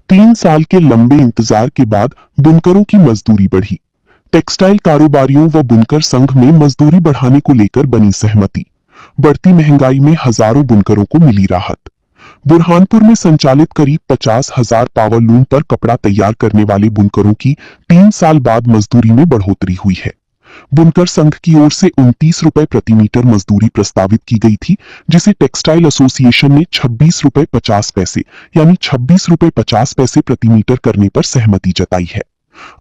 3 साल के लंबे इंतजार के बाद बुनकरों की मजदूरी बढ़ी। टेक्सटाइल कारोबारियों व बुनकर संघ में मजदूरी बढ़ाने को लेकर बनी सहमति। बढ़ती महंगाई में हजारों बुनकरों को मिली राहत। बुरहानपुर में संचालित करीब 50,000 पावर लूम पर कपड़ा तैयार करने वाले बुनकरों की 3 साल बाद मजदूरी में बढ़ोतरी हुई है। बुनकर संघ की ओर से 29 रुपए प्रति मीटर मजदूरी प्रस्तावित की गई थी, जिसे टेक्सटाइल एसोसिएशन ने 26 रुपए 50 पैसे यानी 26 रुपए 50 पैसे प्रति मीटर करने पर सहमति जताई है।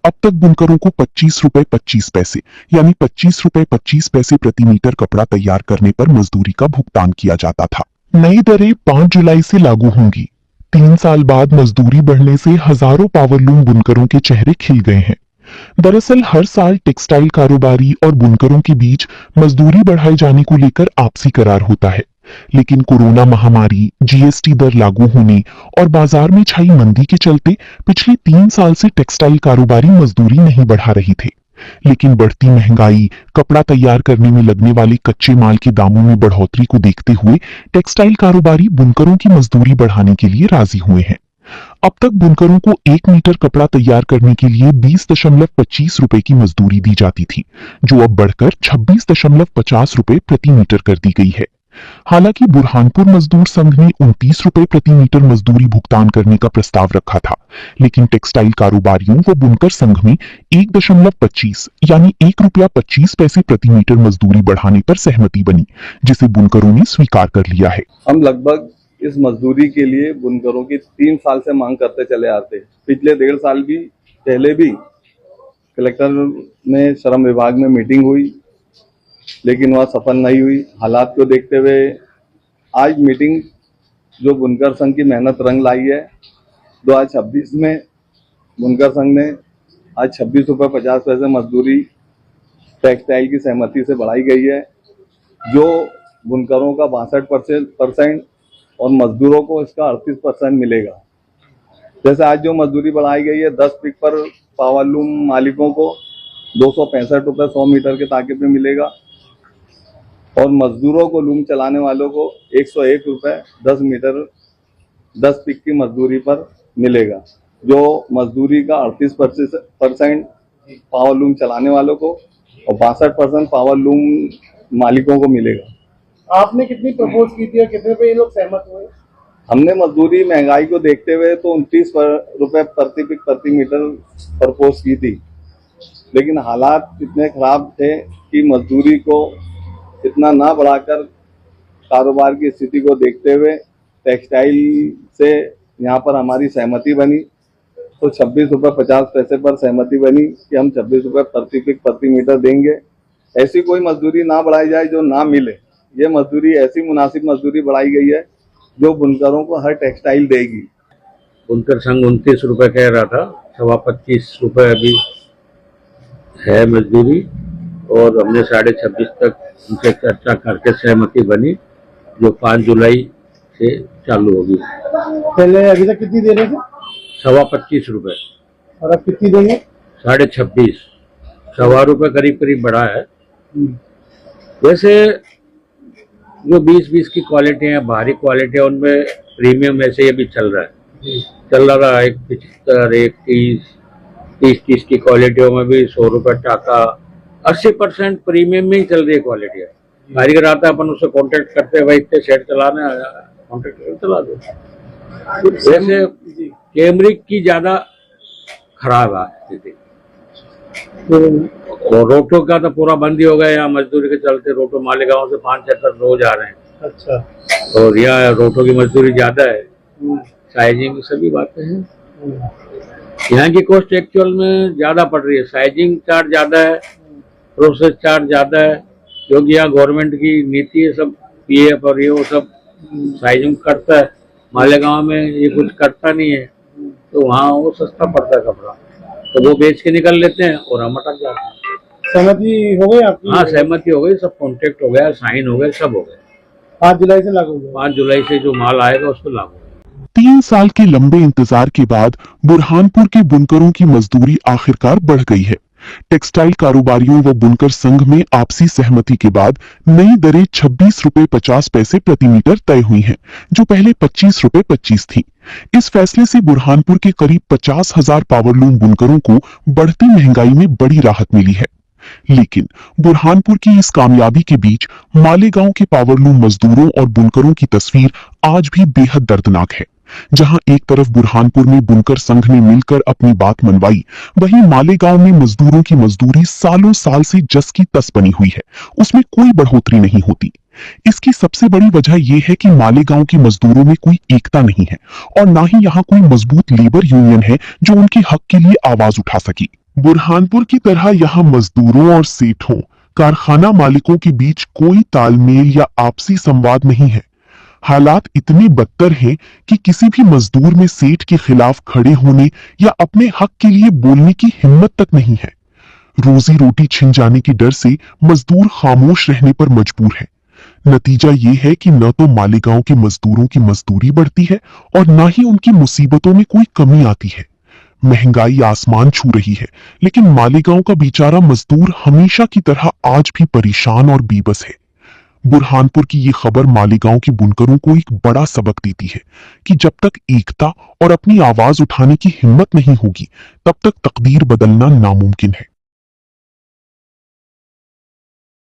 अब तक बुनकरों को 25 रुपए 25 पैसे यानी 25 रुपए 25 पैसे प्रति मीटर कपड़ा तैयार करने पर मजदूरी का भुगतान किया जाता था। नई दरें 5 जुलाई से लागू होंगी। 3 साल बाद मजदूरी बढ़ने से हजारों पावरलूम बुनकरों के चेहरे खिल गए हैं। दरअसल हर साल टेक्सटाइल कारोबारी और बुनकरों के बीच मजदूरी बढ़ाए जाने को लेकर आपसी करार होता है, लेकिन कोरोना महामारी, जीएसटी दर लागू होने और बाजार में छाई मंदी के चलते पिछले 3 साल से टेक्सटाइल कारोबारी मजदूरी नहीं बढ़ा रहे थे। लेकिन बढ़ती महंगाई, कपड़ा तैयार करने में लगने वाले कच्चे माल के दामों में बढ़ोतरी को देखते हुए टेक्सटाइल कारोबारी बुनकरों की मजदूरी बढ़ाने के लिए राजी हुए हैं। अब तक बुनकरों को 1 मीटर कपड़ा तैयार करने के लिए 20.25 रुपए की मजदूरी दी जाती थी, जो अब बढ़कर 26.50 रुपए प्रति मीटर कर दी गई है। हालांकि बुरहानपुर मजदूर संघ ने 29 रुपए प्रति मीटर मजदूरी भुगतान करने का प्रस्ताव रखा था, लेकिन टेक्सटाइल कारोबारियों व बुनकर संघ में 1.25 यानी 1 रुपया 25 पैसे प्रति मीटर मजदूरी बढ़ाने पर सहमति बनी, जिसे बुनकरों ने स्वीकार कर लिया है। हम लगभग इस मजदूरी के लिए बुनकरों की 3 साल से मांग करते चले आते हैं। पिछले 1.5 साल भी पहले भी कलेक्टर में श्रम विभाग में मीटिंग हुई, लेकिन वह सफल नहीं हुई। हालात को देखते हुए आज मीटिंग जो बुनकर संघ की मेहनत रंग लाई है, 2026 में बुनकर संघ ने आज 26 रुपये 50 पैसे मजदूरी टेक्सटाइल की सहमति से बढ़ाई गई है, जो बुनकरों का 62% और मजदूरों को इसका 38% मिलेगा। जैसे आज जो मजदूरी बढ़ाई गई है, 10 फीट पर पावरलूम मालिकों को 265 रुपये 100 मीटर के ताके पे मिलेगा और मजदूरों को लूम चलाने वालों को 101 रुपये 10 मीटर 10 फीट की मजदूरी पर मिलेगा, जो मजदूरी का 38% पावरलूम चलाने वालों को और 62% पावरलूम मालिकों को मिलेगा। आपने कितनी प्रपोज की थी और कितने पे ये लोग सहमत हुए? हमने मजदूरी महंगाई को देखते हुए तो 29 रुपए प्रति मीटर प्रपोज की थी, लेकिन हालात इतने खराब थे कि मजदूरी को इतना ना बढ़ाकर कारोबार की स्थिति को देखते हुए टेक्सटाइल से यहाँ पर हमारी सहमति बनी, तो 26 रुपये 50 पैसे पर सहमति बनी कि हम 26 रुपये प्रति मीटर देंगे। ऐसी कोई मजदूरी ना बढ़ाई जाए जो ना मिले। ये मजदूरी ऐसी मुनासिब मजदूरी बढ़ाई गई है जो बुनकरों को हर टेक्सटाइल देगी। बुनकर संघ 29 रुपये कह रहा था, 25 रुपये अभी है मजदूरी और हमने 26.5 तक उनसे चर्चा करके सहमति बनी, जो 5 जुलाई से चालू होगी। पहले अभी तक कितनी दे रहे थे? 25 रुपये। और अब कितनी देंगे? 26.5, 1.25 रुपये करीब करीब बढ़ा है। वैसे जो 20-20 की क्वालिटी है, भारी क्वालिटी है, उनमें प्रीमियम ऐसे ही अभी चल रहा है। चल रहा है 75, 30 की क्वालिटियों में भी 100 रुपये टाका, 80% प्रीमियम में ही चल रही है क्वालिटी है। कारीगर आता है, अपन उससे कॉन्टेक्ट करते हैं, भाई इतने सेट चलाना है, कॉन्टेक्ट करके चला दो। वैसे कैमरिक की ज्यादा खराब है स्थिति, और रोटो का तो पूरा बंद ही हो गया। यहाँ मजदूरी के चलते रोटो मालेगांव से 5 चक्कर रोज आ रहे हैं। अच्छा। और यहाँ रोटो की मजदूरी ज्यादा है, साइजिंग सभी बातें हैं। यहाँ की कॉस्ट एक्चुअल में ज्यादा पड़ रही है, साइजिंग चार्ज ज्यादा है, प्रोसेस चार्ज ज्यादा है, क्योंकि यहाँ गवर्नमेंट की नीति है, सब पीएफ और ये वो सब साइजिंग करता है। मालेगांव में ये कुछ करता नहीं है, तो वहाँ वो सस्ता पड़ता है कपड़ा, तो वो बेच के निकल लेते हैं और हम अटक जाते हैं। सहमति हो गई आपकी? हाँ, सहमति हो गई, सब कॉन्ट्रैक्ट हो गया, साइन हो गए, सब हो गए। 5 जुलाई से लागू होगा। 5 जुलाई से जो माल आएगा उस पर लागू। 3 साल के लंबे इंतजार के बाद बुरहानपुर के बुनकरों की मजदूरी आखिरकार बढ़ गई है। टेक्सटाइल कारोबारियों व बुनकर संघ में आपसी सहमति के बाद नई दरें 26 रुपए 50 पैसे प्रति मीटर तय हुई हैं, जो पहले 25 रुपए 25 थी। इस फैसले से बुरहानपुर के करीब 50,000 पावरलूम बुनकरों को बढ़ती महंगाई में बड़ी राहत मिली है। लेकिन बुरहानपुर की इस कामयाबी के बीच मालेगांव के पावरलूम मजदूरों और बुनकरों की तस्वीर आज भी बेहद दर्दनाक है। जहां एक तरफ बुरहानपुर में बुनकर संघ ने मिलकर अपनी बात मनवाई, वहीं मालेगांव में मजदूरों की मजदूरी सालों साल से जस की तस बनी हुई है, उसमें कोई बढ़ोतरी नहीं होती। इसकी सबसे बड़ी वजह यह है कि मालेगांव के मजदूरों में कोई एकता नहीं है और ना ही यहां कोई मजबूत लेबर यूनियन है जो उनके हक के लिए आवाज उठा सके। बुरहानपुर की तरह यहां मजदूरों और सेठों, कारखाना मालिकों के बीच कोई तालमेल या आपसी संवाद नहीं है। हालात इतने बदतर हैं कि किसी भी मजदूर में सेठ के खिलाफ खड़े होने या अपने हक के लिए बोलने की हिम्मत तक नहीं है। रोजी रोटी छिन जाने के डर से मजदूर खामोश रहने पर मजबूर है। नतीजा ये है कि न तो मालेगांव के मजदूरों की मजदूरी बढ़ती है और न ही उनकी मुसीबतों में कोई कमी आती है। महंगाई आसमान छू रही है, लेकिन मालेगांव का बेचारा मजदूर हमेशा की तरह आज भी परेशान और बेबस है। बुरहानपुर की ये खबर मालेगांव के बुनकरों को एक बड़ा सबक देती है कि जब तक एकता और अपनी आवाज उठाने की हिम्मत नहीं होगी, तब तक तकदीर बदलना नामुमकिन है।